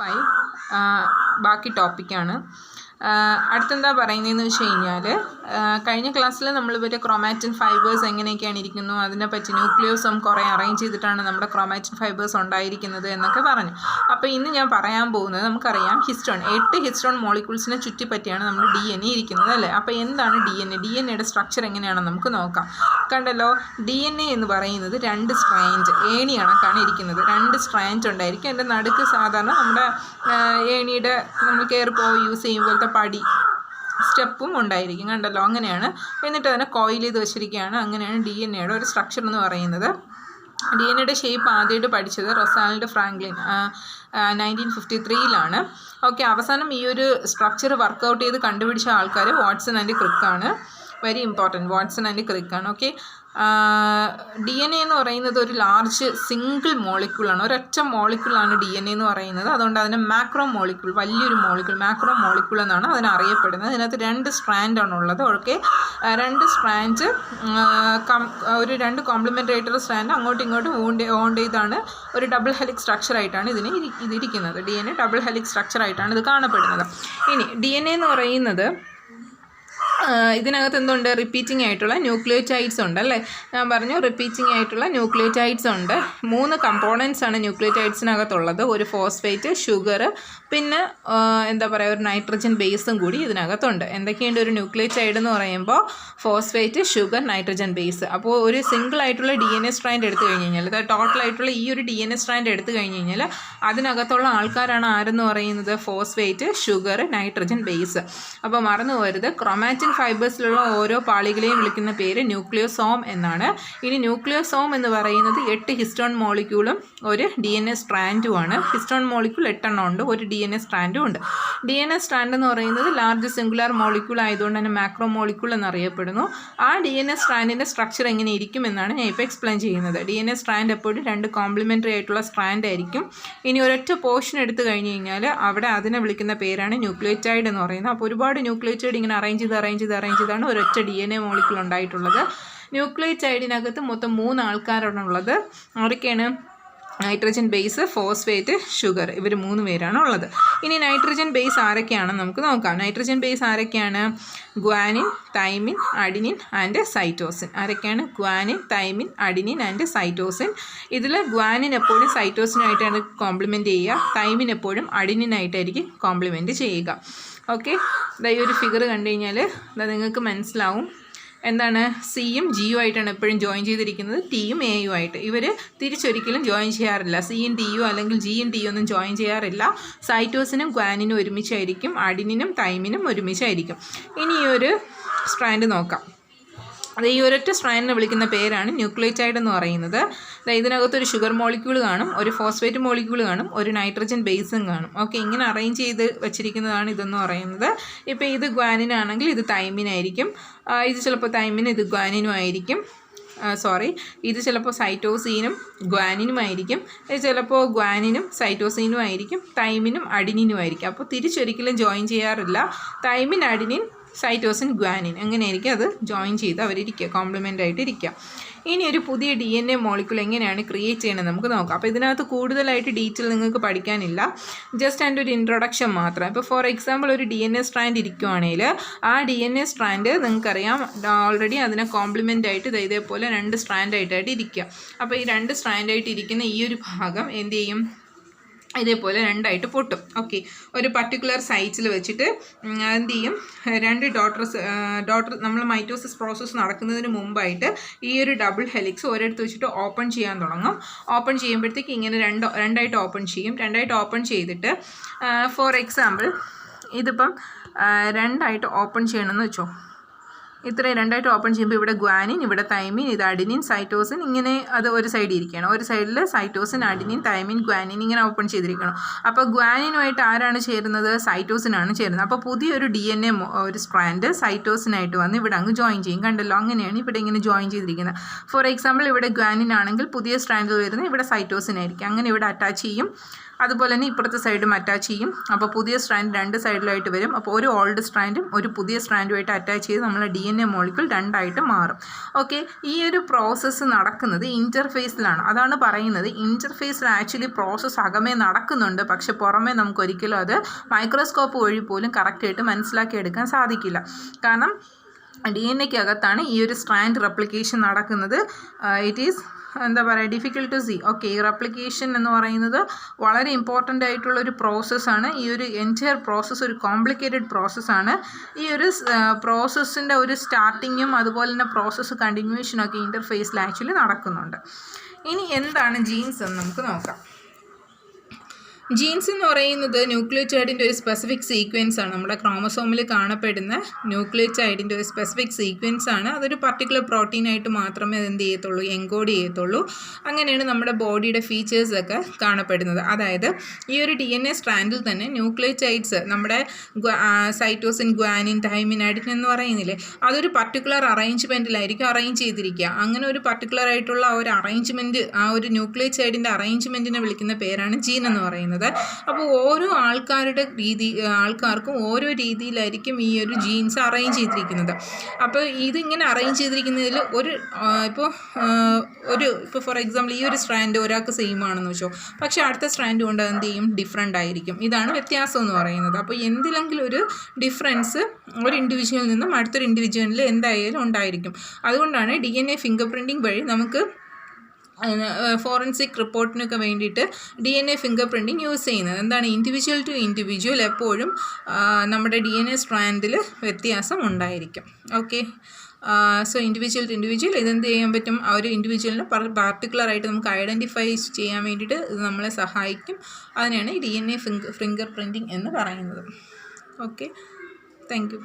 5 ബാക്കി ടോപ്പിക്കാണ്. അടുത്തെന്താ പറയുന്നതെന്ന് വെച്ച് കഴിഞ്ഞാൽ കഴിഞ്ഞ ക്ലാസ്സിൽ നമ്മൾ ഇവരുടെ ക്രോമാറ്റിൻ ഫൈബേഴ്സ് എങ്ങനെയൊക്കെയാണ് ഇരിക്കുന്നു അതിനെപ്പറ്റി ന്യൂക്ലിയോസം കുറേ അറേഞ്ച് ചെയ്തിട്ടാണ് നമ്മുടെ ക്രോമാറ്റിൻ ഫൈബേഴ്സ് ഉണ്ടായിരിക്കുന്നത് എന്നൊക്കെ പറഞ്ഞു. അപ്പോൾ ഇന്ന് ഞാൻ പറയാൻ പോകുന്നത് നമുക്കറിയാം ഹിസ്റ്റോൺ 8 ഹിസ്റ്റോൺ മോളിക്യൂൾസിനെ ചുറ്റിപ്പറ്റിയാണ് നമ്മുടെ DNA ഇരിക്കുന്നത് അല്ലേ. അപ്പോൾ എന്താണ് DNA സ്ട്രക്ചർ എങ്ങനെയാണെന്ന് നമുക്ക് നോക്കാം. കണ്ടല്ലോ, DNA എന്ന് പറയുന്നത് 2 സ്ട്രാൻഡ് ഏണി കണക്കാണ് ഇരിക്കുന്നത്. 2 സ്ട്രാൻഡ് ഉണ്ടായിരിക്കും. അതിൻ്റെ നടുക്ക് സാധാരണ നമ്മുടെ ഏണിയുടെ നമ്മൾ കയറിപ്പോൾ യൂസ് ചെയ്യുമ്പോഴത്തെ പടി സ്റ്റെപ്പും ഉണ്ടായിരിക്കും. കണ്ടല്ലോ, അങ്ങനെയാണ്. എന്നിട്ട് അതിനെ കോയിൽ ചെയ്ത് വെച്ചിരിക്കുകയാണ്. അങ്ങനെയാണ് DNAയുടെ ഒരു സ്ട്രക്ചർ എന്ന് പറയുന്നത്. DNAയുടെ ഷേപ്പ് ആദ്യമായിട്ട് പഠിച്ചത് റൊസാൽഡ് ഫ്രാങ്ക്ലിൻ 1953 ഓക്കെ. അവസാനം ഈ ഒരു സ്ട്രക്ചർ വർക്കൗട്ട് ചെയ്ത് കണ്ടുപിടിച്ച ആൾക്കാർ വാട്സൺ ആൻഡ് ക്രിക്കാണ്. വെരി ഇമ്പോർട്ടൻറ്റ്, വാട്സൺ ആൻഡ് ക്രിക്കാണ്. ഓക്കെ. DNA എന്ന് പറയുന്നത് ഒരു ലാർജ് സിംഗിൾ മോളിക്യൂളാണ്, ഒരൊറ്റ മോളിക്യൂളാണ് DNA എന്ന് പറയുന്നത്. അതുകൊണ്ട് അതിനെ മാക്രോ മോളിക്യൂൾ, വലിയൊരു മോളിക്യൂൾ, മാക്രോ മോളിക്യൂൾ എന്നാണ് അതിനെ അറിയപ്പെടുന്നത്. ഇതിനകത്ത് 2 സ്ട്രാൻഡാണുള്ളത്. ഓക്കെ, 2 സ്ട്രാൻഡ് ഒരു 2 കോംപ്ലിമെൻ്ററി ആയിട്ടുള്ള സ്ട്രാൻഡ് അങ്ങോട്ടും ഇങ്ങോട്ടും ഓണ്ട് ചെയ്താണ് ഒരു ഡബിൾ ഹെലിക്സ് സ്ട്രക്ചറായിട്ടാണ് ഇതിരിക്കുന്നത്. DNA ഡബിൾ ഹെലിക്സ് സ്ട്രക്ചറായിട്ടാണ് ഇത് കാണപ്പെടുന്നത്. ഇനി DNA എന്ന് പറയുന്നത് ഇതിനകത്ത് എന്തുണ്ട്? റിപ്പീറ്റിംഗ് ആയിട്ടുള്ള ന്യൂക്ലിയോടൈഡ്സ് ഉണ്ട് അല്ലേ. ഞാൻ പറഞ്ഞു റിപ്പീറ്റിംഗ് ആയിട്ടുള്ള ന്യൂക്ലിയോടൈഡ്സ് ഉണ്ട്. 3 കമ്പോണൻസ് ആണ് ന്യൂക്ലിയോടൈഡ്സിനകത്തുള്ളത്. ഒരു ഫോസ്ഫേറ്റ്, ഷുഗർ, പിന്നെ എന്താ പറയുക, ഒരു നൈട്രജൻ ബേസും കൂടി ഇതിനകത്തുണ്ട്. എന്തൊക്കെയുണ്ട് ഒരു ന്യൂക്ലിയോടൈഡ് എന്ന് പറയുമ്പോൾ? Phosphate, sugar, nitrogen base. അപ്പോൾ ഒരു സിംഗിൾ ആയിട്ടുള്ള DNA സ്ട്രാൻഡ് എടുത്തു കഴിഞ്ഞ് കഴിഞ്ഞാൽ, ടോട്ടലായിട്ടുള്ള ഈ ഒരു DNA സ്ട്രാൻഡ് എടുത്തു കഴിഞ്ഞ് കഴിഞ്ഞാൽ അതിനകത്തുള്ള ആൾക്കാരാണ് ആരെന്ന് പറയുന്നത്? Phosphate, sugar, nitrogen base. അപ്പോൾ മറന്നു പോകരുത്, ക്രോമാറ്റിൻ ഫൈബേഴ്സിലുള്ള ഓരോ പാളികളെയും വിളിക്കുന്ന പേര് ന്യൂക്ലിയോസോം എന്നാണ്. ഇനി ന്യൂക്ലിയോസോം എന്ന് പറയുന്നത് 8 ഹിസ്റ്റോൺ മോളിക്യൂളും ഒരു DNA സ്ട്രാൻഡുമാണ്. ഹിസ്റ്റോൺ മോളിക്യൂൾ 8 എണ്ണം ഉണ്ട്, ഒരു DNA സ്ട്രാൻഡും ഉണ്ട്. DNA സ്ട്രാൻഡ് എന്ന് പറയുന്നത് ലാർജ് സിംഗുലാർ മോളിക്യൂൾ ആയതുകൊണ്ട് തന്നെ മാക്രോ മോളിക്യൂൾ എന്നറിയപ്പെടുന്നു. ആ DNA സ്ട്രാൻഡിൻ്റെ സ്ട്രക്ചർ എങ്ങനെ ഇരിക്കും എന്നാണ് ഞാൻ ഇപ്പോൾ എക്സ്പ്ലെയിൻ ചെയ്യുന്നത്. DNA സ്ട്രാൻഡ് എപ്പോഴും 2 കോംപ്ലിമെൻ്ററി ആയിട്ടുള്ള സ്ട്രാൻഡ് ആയിരിക്കും. ഇനി ഒരൊറ്റ പോർഷൻ എടുത്തു കഴിഞ്ഞ് കഴിഞ്ഞാൽ അവിടെ അതിനെ വിളിക്കുന്ന പേരാണ് ന്യൂക്ലിയോടൈഡ് എന്ന് പറയുന്നത്. അപ്പോൾ ഒരുപാട് ന്യൂക്ലിയോടൈഡ് ഇങ്ങനെ അറേഞ്ച് ചെയ്താണ് ഒരൊറ്റ DNA മോളിക്യൂൾ ഉണ്ടായിട്ടുള്ളത്. ന്യൂക്ലിയോടൈഡിനകത്ത് മൊത്തം 3 ആൾക്കാരാണുള്ളത്. ആരൊക്കെയാണ്? നൈട്രജൻ ബേസ്, ഫോസ്ഫേറ്റ്, ഷുഗർ, ഇവർ 3 പേരാണ് ഉള്ളത്. ഇനി നൈട്രജൻ ബേസ് ആരൊക്കെയാണെന്ന് നമുക്ക് നോക്കാം. നൈട്രജൻ ബേസ് ആരൊക്കെയാണ്? Guanine, thymine, adenine and cytosine. ആരൊക്കെയാണ്? Guanine, thymine, adenine and cytosine. ഇതിൽ ഗ്വാനിൻ എപ്പോഴും സൈറ്റോസിനായിട്ടാണ് കോംപ്ലിമെൻറ്റ് ചെയ്യുക. തൈമിൻ എപ്പോഴും അഡിനിനായിട്ടായിരിക്കും കോംപ്ലിമെൻറ്റ് ചെയ്യുക. ഓക്കെ, ഈ ഒരു ഫിഗർ കണ്ടു കഴിഞ്ഞാൽ നിങ്ങൾക്ക് മനസ്സിലാവും എന്താണ്. സിയും ജിയും ആയിട്ടാണ് എപ്പോഴും ജോയിൻ ചെയ്തിരിക്കുന്നത്, ടിയും എയും ആയിട്ട്. ഇവർ തിരിച്ചൊരിക്കലും ജോയിൻ ചെയ്യാറില്ല. സിയും ടിയും അല്ലെങ്കിൽ ജിയും ടിയും ഒന്നും ജോയിൻ ചെയ്യാറില്ല. സൈറ്റോസിനും ഗ്വാനിനും ഒരുമിച്ചായിരിക്കും, അഡിനിനും തൈമിനും ഒരുമിച്ചായിരിക്കും. ഇനി ഈ ഒരു സ്ട്രാൻഡ് നോക്കാം. അത് ഈ ഒരൊറ്റ സ്ട്രാൻഡിനെ വിളിക്കുന്ന പേരാണ് ന്യൂക്ലിയോടൈഡ് എന്ന് പറയുന്നത്. ഇതിനകത്തൊരു ഷുഗർ മോളിക്യൂൾ കാണും, ഒരു ഫോസ്ഫേറ്റ് മോളിക്യൂൾ കാണും, ഒരു നൈട്രജൻ ബേസും കാണും. ഓക്കെ, ഇങ്ങനെ അറേഞ്ച് ചെയ്ത് വെച്ചിരിക്കുന്നതാണ് ഇതെന്ന് പറയുന്നത്. ഇപ്പോൾ ഇത് ഗ്വാനിനാണെങ്കിൽ ഇത് തൈമിനായിരിക്കും, ഇത് ചിലപ്പോൾ തൈമിന്, ഇത് ഗ്വാനിനും ആയിരിക്കും. ഇത് ചിലപ്പോൾ സൈറ്റോസീനും ഗ്വാനിനും ആയിരിക്കും, ഇത് ചിലപ്പോൾ ഗ്വാനിനും സൈറ്റോസീനും ആയിരിക്കും, തൈമിനും അഡിനിനും ആയിരിക്കും. അപ്പോൾ തിരിച്ചൊരിക്കലും ജോയിൻ ചെയ്യാറില്ല. തൈമിൻ, അഡിനിൻ, സൈറ്റോസിൻ, ഗ്വാനിൻ, അങ്ങനെയായിരിക്കും അത് ജോയിൻ ചെയ്ത് അവരിയ്ക്കുക, കോംപ്ലിമെൻ്റ് ആയിട്ട് ഇരിക്കുക. ഇനി ഒരു പുതിയ DNA മോളിക്യൂൾ എങ്ങനെയാണ് ക്രിയേറ്റ് ചെയ്യണമെന്ന് നമുക്ക് നോക്കാം. അപ്പോൾ ഇതിനകത്ത് കൂടുതലായിട്ട് ഡീറ്റെയിൽ നിങ്ങൾക്ക് പഠിക്കാനില്ല, ജസ്റ്റ് അതിൻ്റെ ഒരു ഇൻട്രൊഡക്ഷൻ മാത്രം. ഇപ്പോൾ ഫോർ എക്സാമ്പിൾ ഒരു DNA സ്ട്രാൻഡ് ഇരിക്കുകയാണെങ്കിൽ ആ DNA സ്ട്രാൻഡ് നിങ്ങൾക്കറിയാം ഓൾറെഡി അതിനെ കോംപ്ലിമെൻ്റ് ആയിട്ട് ഇതേപോലെ 2 സ്ട്രാൻഡായിട്ട് ഇരിക്കുക. അപ്പോൾ ഈ 2 സ്ട്രാൻഡായിട്ട് ഇരിക്കുന്ന ഈ ഒരു ഭാഗം എന്ത് ചെയ്യും? ഇതേപോലെ 2 ആയിട്ട് പൊട്ടും. ഓക്കെ, ഒരു പർട്ടിക്കുലർ സൈറ്റിൽ വെച്ചിട്ട് എന്ത് ചെയ്യും? 2 ഡോട്ടർ നമ്മൾ മൈറ്റോസിസ് പ്രോസസ്സ് നടക്കുന്നതിന് മുമ്പായിട്ട് ഈ ഒരു ഡബിൾ ഹെലിക്സ് ഒരിടത്ത് വെച്ചിട്ട് ഓപ്പൺ ചെയ്യാൻ തുടങ്ങും. ഓപ്പൺ ചെയ്യുമ്പോഴത്തേക്ക് ഇങ്ങനെ 2 ആയിട്ട് ഓപ്പൺ ചെയ്യും. 2 ആയിട്ട് ഓപ്പൺ ചെയ്തിട്ട് ഫോർ എക്സാമ്പിൾ ഇതിപ്പം 2 ആയിട്ട് ഓപ്പൺ ചെയ്യണമെന്ന് വെച്ചോ. ഇത്രയും 2 ആയിട്ട് ഓപ്പൺ ചെയ്യുമ്പോൾ ഇവിടെ ഗ്വാനിൻ, ഇവിടെ തൈമിൻ, ഇത് അഡിനിൻ, സൈറ്റോസിൻ, ഇങ്ങനെ അത് ഒരു സൈഡിൽ ഇരിക്കുകയാണ്. ഒരു സൈഡിൽ സൈറ്റോസിൻ, അഡിനിൻ, തൈമിൻ, ഗ്വാനിൻ ഇങ്ങനെ ഓപ്പൺ ചെയ്തിരിക്കണം. അപ്പോൾ ഗ്വാനിനുമായിട്ട് ആരാണ് ചേരുന്നത്? സൈറ്റോസിനാണ് ചേരുന്നത്. അപ്പോൾ പുതിയൊരു DNA ഒരു സ്ട്രാൻഡ് സൈറ്റോസിനായിട്ട് വന്ന് ഇവിടെ അങ്ങ് ജോയിൻ ചെയ്യും. കണ്ടല്ലോ, അങ്ങനെയാണ് ഇവിടെ ഇങ്ങനെ ജോയിൻ ചെയ്തിരിക്കുന്നത്. ഫോർ എക്സാമ്പിൾ ഇവിടെ ഗ്വാനിൻ ആണെങ്കിൽ പുതിയ സ്ട്രാൻഡിൽ വരുന്നത് ഇവിടെ സൈറ്റോസിനായിരിക്കും. അങ്ങനെ ഇവിടെ അറ്റാച്ച് ചെയ്യും. അതുപോലെ തന്നെ ഇപ്പുറത്തെ സൈഡും അറ്റാച്ച് ചെയ്യും. അപ്പോൾ പുതിയ സ്ട്രാൻഡ് 2 സൈഡിലായിട്ട് വരും. അപ്പോൾ ഒരു ഓൾഡ് സ്ട്രാൻഡും ഒരു പുതിയ സ്ട്രാൻഡുമായിട്ട് അറ്റാച്ച് ചെയ്ത് നമ്മൾ DNA മോളിക്യൂൾ 2ആയിട്ട് മാറും. ഓക്കെ, ഈ ഒരു പ്രോസസ്സ് നടക്കുന്നത് ഇൻ്റർഫേസിലാണ്. അതാണ് പറയുന്നത്, ഇൻ്റർഫേസിൽ ആക്ച്വലി പ്രോസസ്സ് അകമേ നടക്കുന്നുണ്ട്, പക്ഷെ പുറമേ നമുക്ക് ഒരിക്കലും അത് മൈക്രോസ്കോപ്പ് വഴി പോലും കറക്റ്റായിട്ട് മനസ്സിലാക്കിയെടുക്കാൻ സാധിക്കില്ല. കാരണം DNA-ക്കകത്താണ് ഈ ഒരു സ്ട്രാൻഡ് റെപ്ലിക്കേഷൻ നടക്കുന്നത്. ഇറ്റ് ഈസ് എന്താ പറയുക, ഡിഫിക്കൽട്ട് ടു സീ. ഓക്കെ, ഈ റെപ്ലിക്കേഷൻ എന്ന് പറയുന്നത് വളരെ ഇമ്പോർട്ടൻ്റ് ആയിട്ടുള്ള ഒരു പ്രോസസ്സാണ്. ഈ ഒരു എൻറ്റയർ പ്രോസസ്സ് ഒരു കോംപ്ലിക്കേറ്റഡ് പ്രോസസ്സാണ്. ഈ ഒരു പ്രോസസ്സിൻ്റെ ഒരു സ്റ്റാർട്ടിങ്ങും അതുപോലെ തന്നെ പ്രോസസ്സ് കണ്ടിന്യൂവേഷനൊക്കെ ഇൻ്റർഫേസിൽ ആക്ച്വലി നടക്കുന്നുണ്ട്. ഇനി എന്താണ് ജീൻസ് എന്ന് നമുക്ക് നോക്കാം. ജീൻസ് എന്ന് പറയുന്നത് ന്യൂക്ലിയോടൈഡിൻ്റെ ഒരു സ്പെസിഫിക് സീക്വൻസ് ആണ്. നമ്മുടെ ക്രോമസോമിൽ കാണപ്പെടുന്ന ന്യൂക്ലിയോടൈഡിൻ്റെ ഒരു സ്പെസിഫിക് സീക്വൻസ് ആണ്. അതൊരു പർട്ടിക്കുലർ പ്രോട്ടീനായിട്ട് മാത്രമേ അത് എന്ത് ചെയ്യത്തുള്ളൂ, എൻകോഡ് ചെയ്യത്തുള്ളൂ. അങ്ങനെയാണ് നമ്മുടെ ബോഡിയുടെ ഫീച്ചേഴ്സൊക്കെ കാണപ്പെടുന്നത്. അതായത് ഈ ഒരു DNA സ്ട്രാൻഡിൽ തന്നെ ന്യൂക്ലിയോടൈഡ്സ്, നമ്മുടെ സൈറ്റോസിൻ, ഗ്വാനിൻ, തൈമിൻ, അഡിനിൻ എന്ന് പറയുന്നില്ലേ, അതൊരു പർട്ടിക്കുലർ അറേഞ്ച്മെൻറ്റിലായിരിക്കും അറേഞ്ച് ചെയ്തിരിക്കുക. അങ്ങനെ ഒരു പർട്ടിക്കുലർ ആയിട്ടുള്ള ആ ഒരു അറേഞ്ച്മെൻറ്റ്, ആ ഒരു ന്യൂക്ലിയോടൈഡിൻ്റെ അറേഞ്ച്മെൻറ്റിനെ വിളിക്കുന്ന പേരാണ് ജീൻ എന്ന് പറയുന്നത്. അപ്പോൾ ഓരോ ആൾക്കാർക്കും ഓരോ രീതിയിലായിരിക്കും ഈ ഒരു ജീൻസ് അറേഞ്ച് ചെയ്തിരിക്കുന്നത്. അപ്പോൾ ഇതിങ്ങനെ അറേഞ്ച് ചെയ്തിരിക്കുന്നതിൽ ഇപ്പോൾ ഫോർ എക്സാമ്പിൾ ഈ ഒരു സ്ട്രാൻഡ് ഒരാൾക്ക് സെയിം ആണെന്ന് വെച്ചോ, പക്ഷേ അടുത്ത സ്ട്രാൻഡ് കൊണ്ട് എന്ത് ചെയ്യും, ഡിഫറെൻ്റ് ആയിരിക്കും. ഇതാണ് വ്യത്യാസം എന്ന് പറയുന്നത്. അപ്പോൾ എന്തിലെങ്കിലും ഒരു ഡിഫറൻസ് ഒരു ഇൻഡിവിജ്വലിൽ നിന്നും അടുത്തൊരു ഇൻഡിവിജ്വലിൽ എന്തായാലും ഉണ്ടായിരിക്കും. അതുകൊണ്ടാണ് DNA ഫിംഗർ പ്രിൻറ്റിംഗ് വഴി നമുക്ക് ഫോറൻസിക് റിപ്പോർട്ടിനൊക്കെ വേണ്ടിയിട്ട് DNA ഫിംഗർ പ്രിൻറ്റിങ് യൂസ് ചെയ്യുന്നത്. എന്താണ്, ഇൻഡിവിജ്വൽ ടു ഇൻഡിവിജ്വൽ എപ്പോഴും നമ്മുടെ DNA സ്ട്രാൻഡിൽ വ്യത്യാസം ഉണ്ടായിരിക്കും. Okay, so individual to individual ഇതെന്ത് ചെയ്യാൻ പറ്റും, ആ ഒരു ഇൻഡിവിജ്വലിനെ പർട്ടിക്കുലറായിട്ട് നമുക്ക് ഐഡൻറ്റിഫൈ ചെയ്യാൻ വേണ്ടിയിട്ട് ഇത് നമ്മളെ സഹായിക്കും. അതിനാണ് ഈ DNA ഫിംഗർ പ്രിൻറ്റിങ് എന്ന് പറയുന്നത്. Okay, thank you.